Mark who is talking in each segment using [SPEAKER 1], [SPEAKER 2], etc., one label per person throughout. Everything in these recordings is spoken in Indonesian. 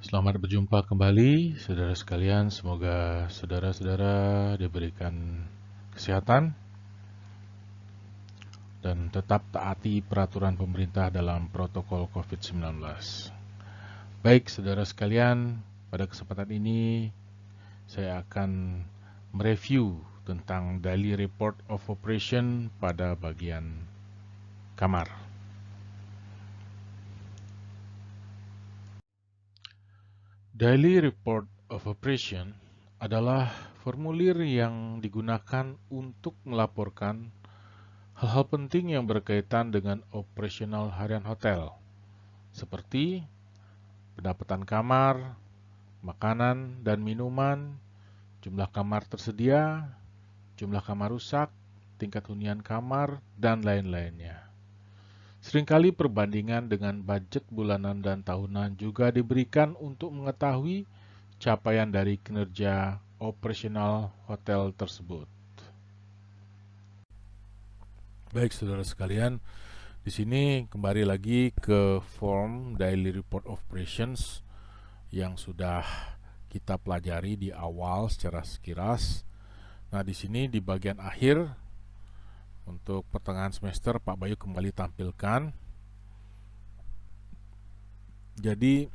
[SPEAKER 1] Selamat berjumpa kembali, saudara sekalian. Semoga saudara-saudara diberikan kesehatan dan tetap taati peraturan pemerintah dalam protokol COVID-19. Baik, saudara sekalian, pada kesempatan ini saya akan mereview tentang Daily Report of Operation pada bagian kamar. Daily Report of Operation adalah formulir yang digunakan untuk melaporkan hal-hal penting yang berkaitan dengan operasional harian hotel, seperti pendapatan kamar, makanan dan minuman, jumlah kamar tersedia, jumlah kamar rusak, tingkat hunian kamar, dan lain-lainnya. Seringkali perbandingan dengan budget bulanan dan tahunan juga diberikan untuk mengetahui capaian dari kinerja operasional hotel tersebut. Baik, saudara sekalian, di sini kembali lagi ke form Daily Report of Operations yang sudah kita pelajari di awal secara sekilas. Nah, di sini di bagian akhir untuk pertengahan semester Pak Bayu kembali tampilkan. Jadi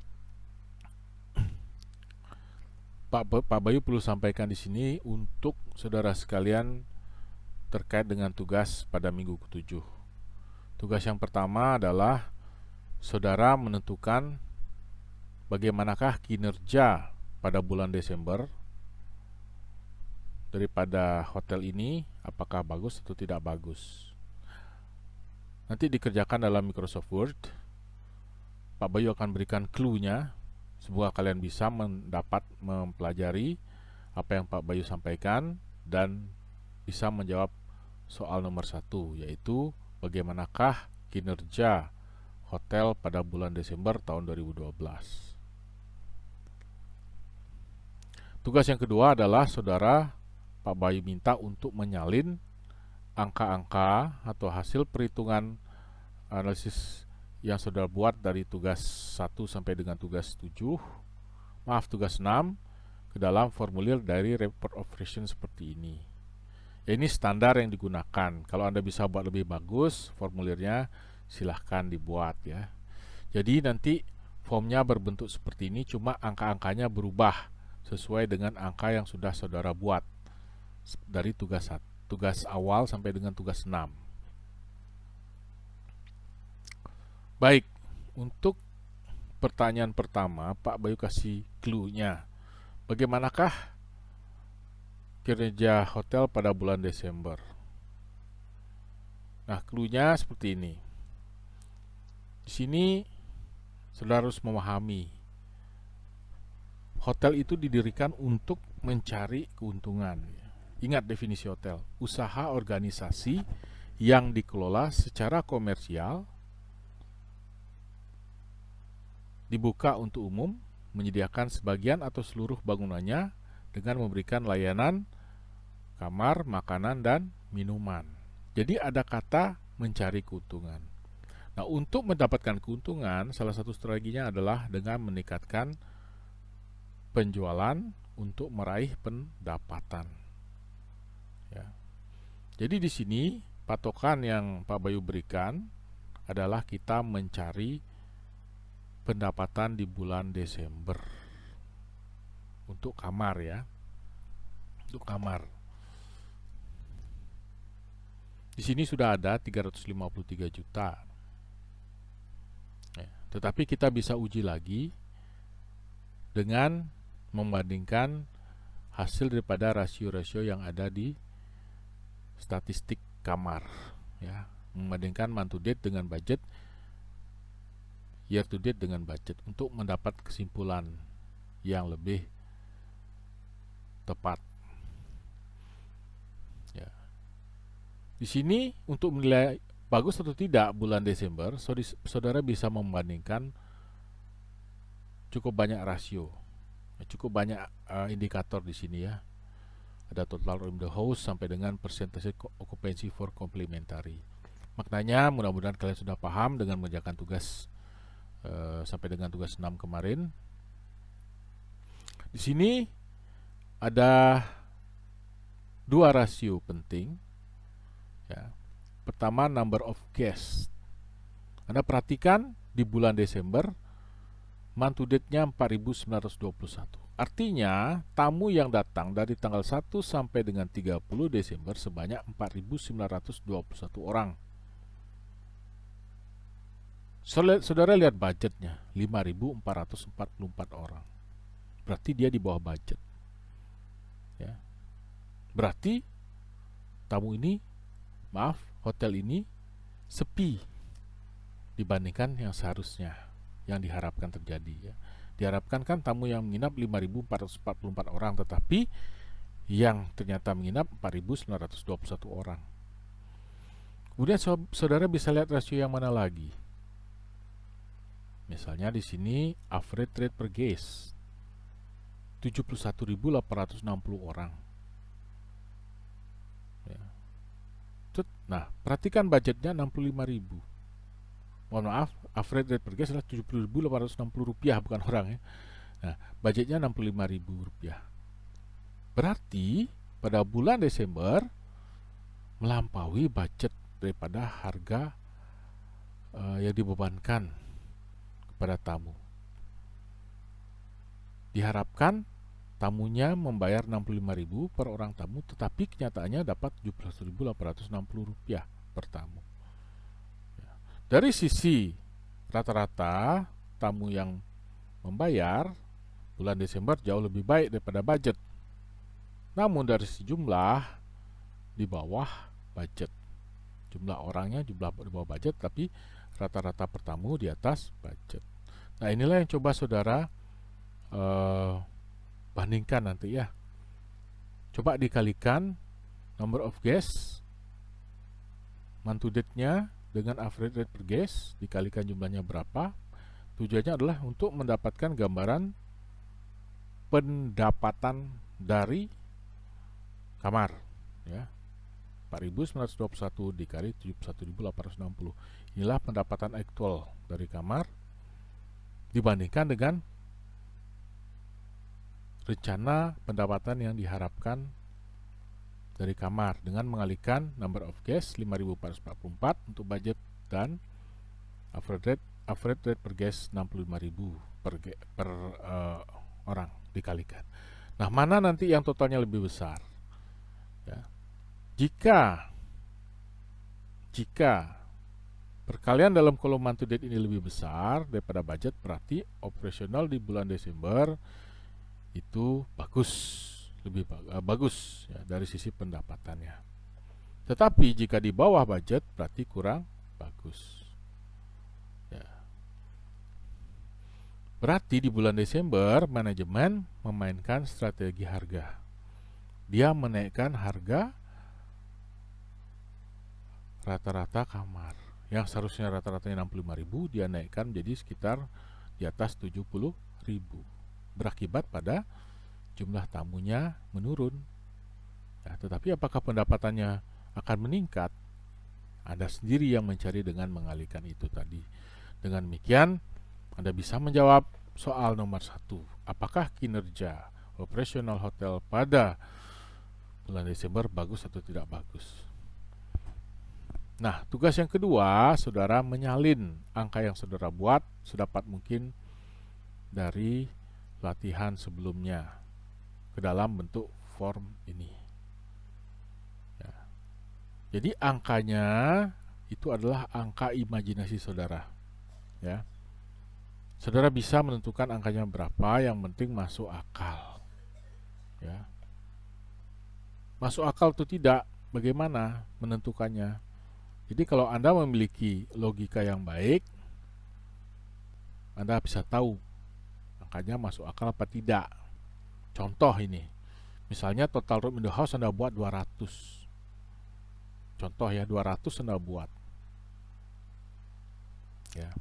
[SPEAKER 1] Pak Bayu perlu sampaikan di sini untuk saudara sekalian terkait dengan tugas pada minggu ke-7. Tugas yang pertama adalah saudara menentukan bagaimanakah kinerja pada bulan Desember daripada hotel ini, apakah bagus atau tidak bagus. Nanti dikerjakan dalam Microsoft Word. Pak Bayu akan berikan clue-nya. Semoga kalian bisa mempelajari apa yang Pak Bayu sampaikan dan bisa menjawab soal nomor 1, yaitu bagaimanakah kinerja hotel pada bulan Desember tahun 2012. Tugas yang kedua adalah saudara Pak Bayu minta untuk menyalin angka-angka atau hasil perhitungan analisis yang saudara buat dari tugas 1 sampai dengan tugas 6 ke dalam formulir dari report operation seperti ini. Ya, ini standar yang digunakan. Kalau Anda bisa buat lebih bagus formulirnya, silahkan dibuat ya. Jadi nanti formnya berbentuk seperti ini, cuma angka-angkanya berubah sesuai dengan angka yang sudah saudara buat dari tugas awal sampai dengan tugas 6. Baik, untuk pertanyaan pertama Pak Bayu kasih clue-nya. Bagaimanakah kinerja hotel pada bulan Desember? Nah, clue-nya seperti ini. Di sini saudara harus memahami hotel itu didirikan untuk mencari keuntungan. Ingat definisi hotel, usaha organisasi yang dikelola secara komersial, dibuka untuk umum, menyediakan sebagian atau seluruh bangunannya dengan memberikan layanan kamar, makanan, dan minuman. Jadi ada kata mencari keuntungan. Nah, untuk mendapatkan keuntungan, salah satu strateginya adalah dengan meningkatkan penjualan untuk meraih pendapatan. Ya. Jadi di sini patokan yang Pak Bayu berikan adalah kita mencari pendapatan di bulan Desember untuk kamar ya, untuk kamar. Di sini sudah ada 353 juta. Ya, tetapi kita bisa uji lagi dengan membandingkan hasil daripada rasio-rasio yang ada di statistik kamar ya, membandingkan month to date dengan budget, year to date dengan budget untuk mendapat kesimpulan yang lebih tepat. Ya. Di sini untuk menilai bagus atau tidak bulan Desember, saudara bisa membandingkan cukup banyak rasio, cukup banyak indikator di sini ya. Ada total room the house sampai dengan persentase occupancy for complementary. Maknanya mudah-mudahan kalian sudah paham dengan mengerjakan tugas sampai dengan tugas 6 kemarin. Di sini ada dua rasio penting. Ya. Pertama, number of guests. Anda perhatikan di bulan Desember, month to date-nya 4.921. Artinya, tamu yang datang dari tanggal 1 sampai dengan 30 Desember sebanyak 4.921 orang. Saudara lihat budgetnya, 5.444 orang. Berarti dia di bawah budget. Ya. Berarti hotel ini sepi dibandingkan yang seharusnya, yang diharapkan terjadi. Ya. Diharapkan kan tamu yang menginap 5.444 orang, tetapi yang ternyata menginap 4.921 orang. Kemudian saudara bisa lihat rasio yang mana lagi. Misalnya di sini average rate per guest 71.860 orang. Ya. Nah, perhatikan budgetnya 65.000. Mohon maaf, average rate per guest adalah 70.860 rupiah, bukan orang ya. Nah, budgetnya 65.000 rupiah. Berarti pada bulan Desember melampaui budget daripada harga yang dibebankan kepada tamu. Diharapkan tamunya membayar 65.000 per orang tamu, tetapi kenyataannya dapat 71.860 rupiah per tamu. Dari sisi rata-rata tamu yang membayar bulan Desember jauh lebih baik daripada budget. Namun dari sisi jumlah di bawah budget. Jumlah orangnya di bawah budget, tapi rata-rata per tamu di atas budget. Nah, inilah yang coba saudara bandingkan nanti ya. Coba dikalikan number of guests, month to date-nya dengan average rate per guest, dikalikan jumlahnya berapa. Tujuannya adalah untuk mendapatkan gambaran pendapatan dari kamar ya. 4.921 dikali 71.860. Inilah pendapatan aktual dari kamar dibandingkan dengan rencana pendapatan yang diharapkan dari kamar dengan mengalihkan number of guests 5.444 untuk budget dan average rate per guest 65.000 per orang dikalikan. Nah, mana nanti yang totalnya lebih besar? Ya. Jika perkalian dalam kolom month to date ini lebih besar daripada budget, berarti operasional di bulan Desember itu lebih bagus ya, dari sisi pendapatannya. Tetapi jika di bawah budget berarti kurang bagus. Ya. Berarti di bulan Desember manajemen memainkan strategi harga. Dia menaikkan harga rata-rata kamar. Yang seharusnya rata-ratanya 65.000, dia naikkan menjadi sekitar di atas 70.000. Berakibat pada jumlah tamunya menurun. Ya, tetapi apakah pendapatannya akan meningkat? Anda sendiri yang mencari dengan mengalihkan itu tadi. Dengan demikian, Anda bisa menjawab soal nomor 1. Apakah kinerja operasional hotel pada bulan Desember bagus atau tidak bagus? Nah, tugas yang kedua, saudara menyalin angka yang saudara buat sedapat mungkin dari latihan sebelumnya ke dalam bentuk form ini. Ya. Jadi angkanya itu adalah angka imajinasi saudara. Ya. Saudara bisa menentukan angkanya berapa, yang penting masuk akal. Ya. Masuk akal atau tidak, bagaimana menentukannya? Jadi kalau Anda memiliki logika yang baik, Anda bisa tahu angkanya masuk akal apa tidak. Contoh ini, misalnya total room in the house Anda buat 200. Contoh ya, 200 Anda buat. Ya,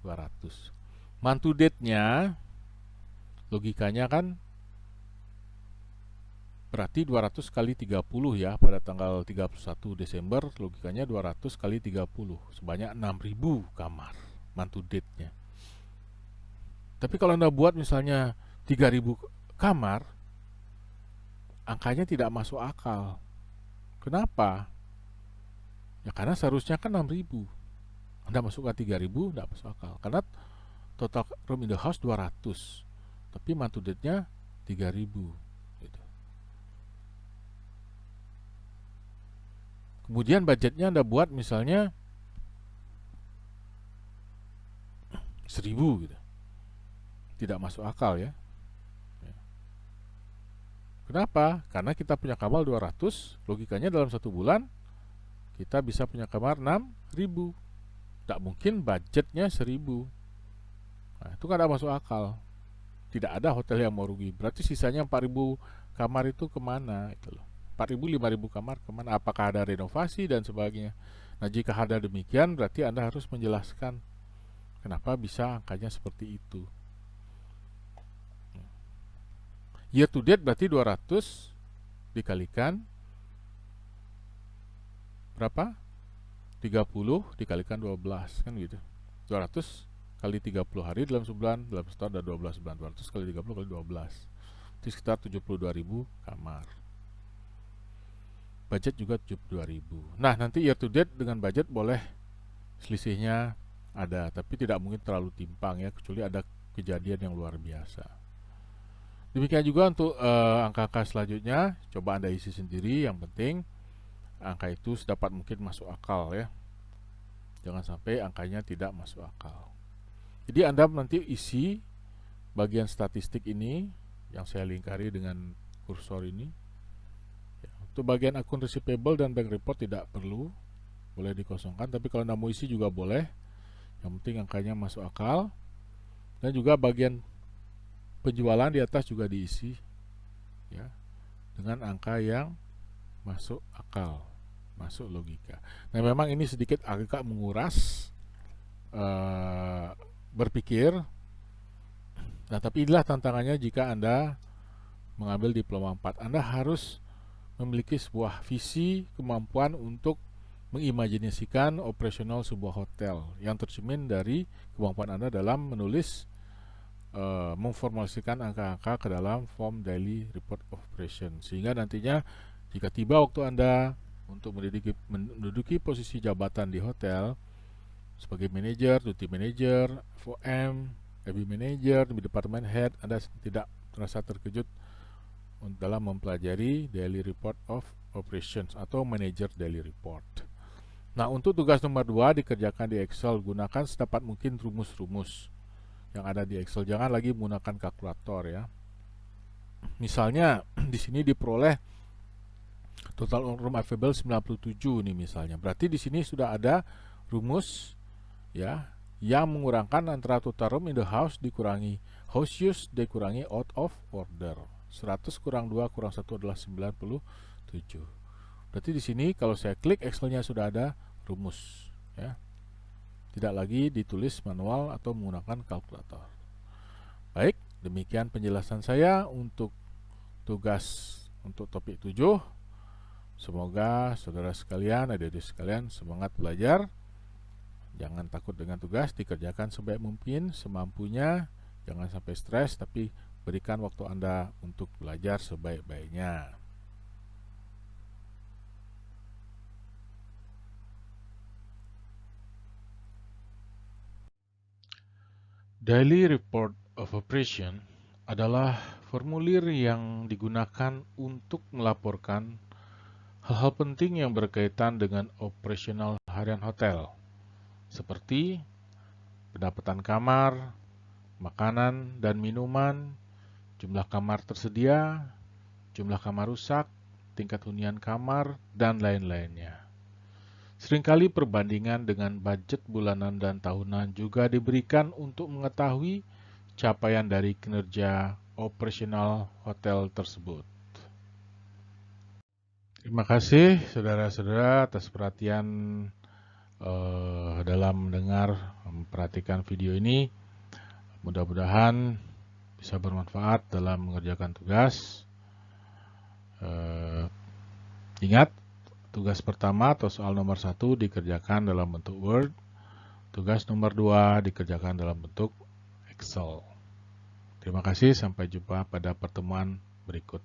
[SPEAKER 1] 200. Month to date-nya, logikanya kan berarti 200 kali 30 ya, pada tanggal 31 Desember logikanya 200 kali 30 sebanyak 6.000 kamar month to date-nya. Tapi kalau Anda buat misalnya 3.000 kamar, angkanya tidak masuk akal. Kenapa? Ya karena seharusnya kan 6.000. Anda masukkan 3.000, tidak masuk akal. Karena total room in the house 200, tapi month to date-nya 3.000. Gitu. Kemudian budgetnya Anda buat misalnya 1.000 gitu. Tidak masuk akal ya. Kenapa? Karena kita punya kamar 200, logikanya dalam 1 bulan kita bisa punya kamar 6.000. Tak mungkin budgetnya 1.000. Nah, itu kan tidak masuk akal. Tidak ada hotel yang mau rugi. Berarti sisanya 4.000 kamar itu kemana? Itu loh. 4.000, 5.000 kamar kemana? Apakah ada renovasi dan sebagainya? Nah, jika ada demikian, berarti Anda harus menjelaskan kenapa bisa angkanya seperti itu. Year to date berarti 200 dikalikan berapa? 30 dikalikan 12, kan gitu. 200 kali 30 hari dalam sebulan, dalam setahun ada 12 bulan. 200 kali 30 kali 12. Itu sekitar 72.000 kamar. Budget juga 72.000. Nah, nanti year to date dengan budget boleh selisihnya ada, tapi tidak mungkin terlalu timpang ya, kecuali ada kejadian yang luar biasa. Demikian juga untuk angka-angka selanjutnya, coba Anda isi sendiri. Yang penting angka itu sedapat mungkin masuk akal ya. Jangan sampai angkanya tidak masuk akal. Jadi Anda nanti isi bagian statistik ini yang saya lingkari dengan kursor ini. Ya, untuk bagian akun receivable dan bank report tidak perlu, boleh dikosongkan. Tapi kalau Anda mau isi juga boleh. Yang penting angkanya masuk akal. Dan juga bagian penjualan di atas juga diisi ya, dengan angka yang masuk akal, masuk logika. Nah, memang ini sedikit agak menguras berpikir. Nah, tapi inilah tantangannya jika Anda mengambil diploma 4. Anda harus memiliki sebuah visi, kemampuan untuk mengimajinasikan operasional sebuah hotel yang tercermin dari kemampuan Anda dalam menulis, memformulasikan angka-angka ke dalam form daily report of operation, sehingga nantinya jika tiba waktu Anda untuk menduduki posisi jabatan di hotel sebagai manajer, duty manager, FOM, AB manager, di department head, Anda tidak terasa terkejut dalam mempelajari daily report of operations atau manager daily report. Nah, untuk tugas nomor 2 dikerjakan di Excel. Gunakan sedapat mungkin rumus-rumus yang ada di Excel. Jangan lagi menggunakan kalkulator ya. Misalnya di sini diperoleh total room available 97 nih misalnya. Berarti di sini sudah ada rumus ya yang mengurangkan antara total room in the house dikurangi house use dikurangi out of order. 100 kurang 2 kurang 1 adalah 97. Berarti di sini kalau saya klik Excelnya sudah ada rumus ya. Tidak lagi ditulis manual atau menggunakan kalkulator. Baik, demikian penjelasan saya untuk tugas untuk topik 7. Semoga saudara sekalian, adik-adik sekalian semangat belajar. Jangan takut dengan tugas, dikerjakan sebaik mungkin, semampunya. Jangan sampai stres, tapi berikan waktu Anda untuk belajar sebaik-baiknya. Daily Report of Operation adalah formulir yang digunakan untuk melaporkan hal-hal penting yang berkaitan dengan operasional harian hotel, seperti pendapatan kamar, makanan dan minuman, jumlah kamar tersedia, jumlah kamar rusak, tingkat hunian kamar, dan lain-lainnya. Seringkali perbandingan dengan budget bulanan dan tahunan juga diberikan untuk mengetahui capaian dari kinerja operasional hotel tersebut. Terima kasih saudara-saudara atas perhatian dalam mendengar, memperhatikan video ini. Mudah-mudahan bisa bermanfaat dalam mengerjakan tugas. Ingat, tugas pertama atau soal nomor 1 dikerjakan dalam bentuk Word. Tugas nomor 2 dikerjakan dalam bentuk Excel. Terima kasih, sampai jumpa pada pertemuan berikut.